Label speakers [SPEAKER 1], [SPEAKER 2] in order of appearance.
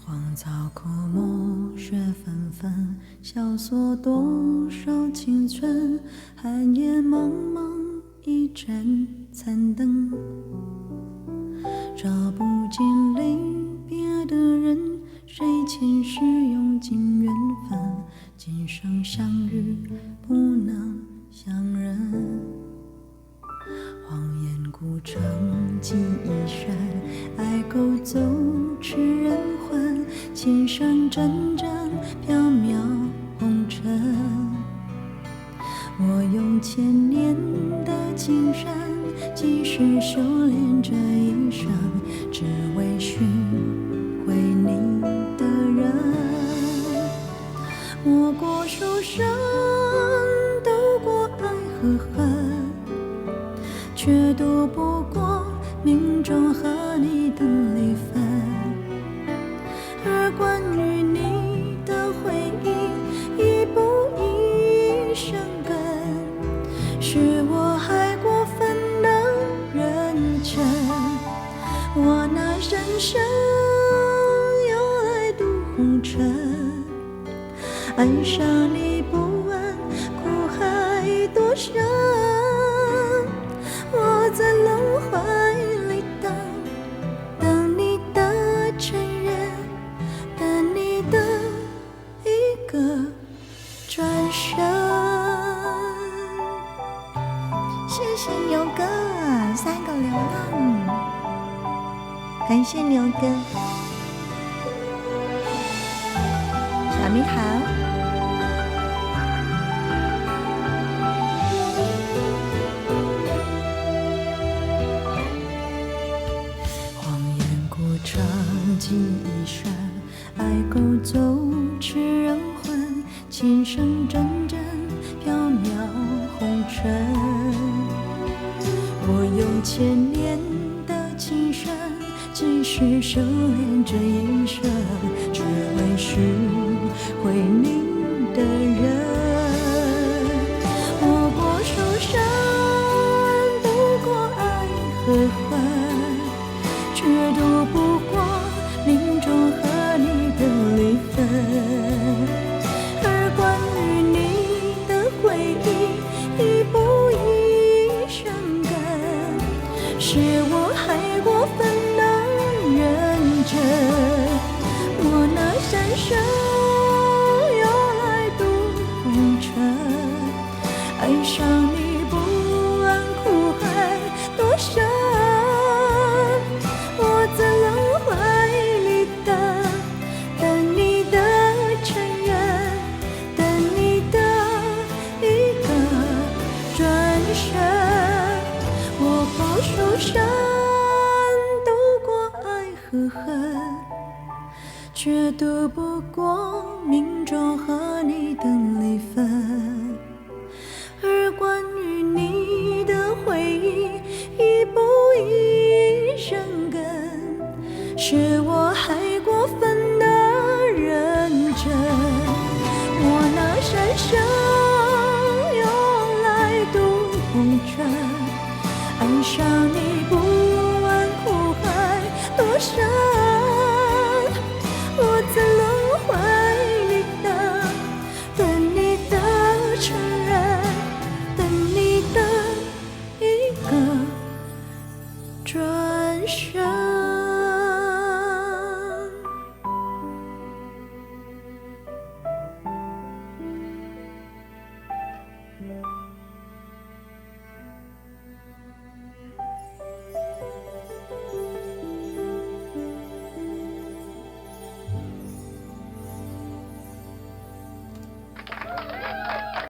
[SPEAKER 1] 荒草枯木，雪纷纷，萧索多少青春。寒夜茫茫，一盏残灯，照不尽离别的人。谁前世用尽缘分，今生相遇不能相认。荒烟孤城，记忆深，爱勾走痴人魂。琴声阵阵，飘渺红尘。我用千年的情深，几世修炼这一生，只为寻回你的人。我过书生，斗过爱和恨，却渡不过命中和你的离分。而关于你的回忆，一步一生根，是我还过分的认真。我拿人生用来渡红尘，爱上你不问苦海多深。我在轮回里等你的承认，等你的一个转身。谢谢牛哥3个流浪，感谢牛哥。小咪好。记忆深，爱勾走痴人魂。琴声阵阵，飘渺红尘。我用千年的情深，几世修炼这一生，只为寻回你的人。我过书生，渡过爱和恨，却渡不过命中和你的离分。而关于你的回忆，一步一生根，是我还过分的认真。我拿人生用来渡红尘，爱上你不问苦海多深。我在轮回里等你的承认，等你的一个转身。我过书生，渡过爱和恨，却渡不过命中和你的离分。而关于你的回忆，一步一生根，是我还过分的认真。我拿人生用来渡红尘，爱上你不问苦海多深。我在轮回里等你的承认，等你的一个转身。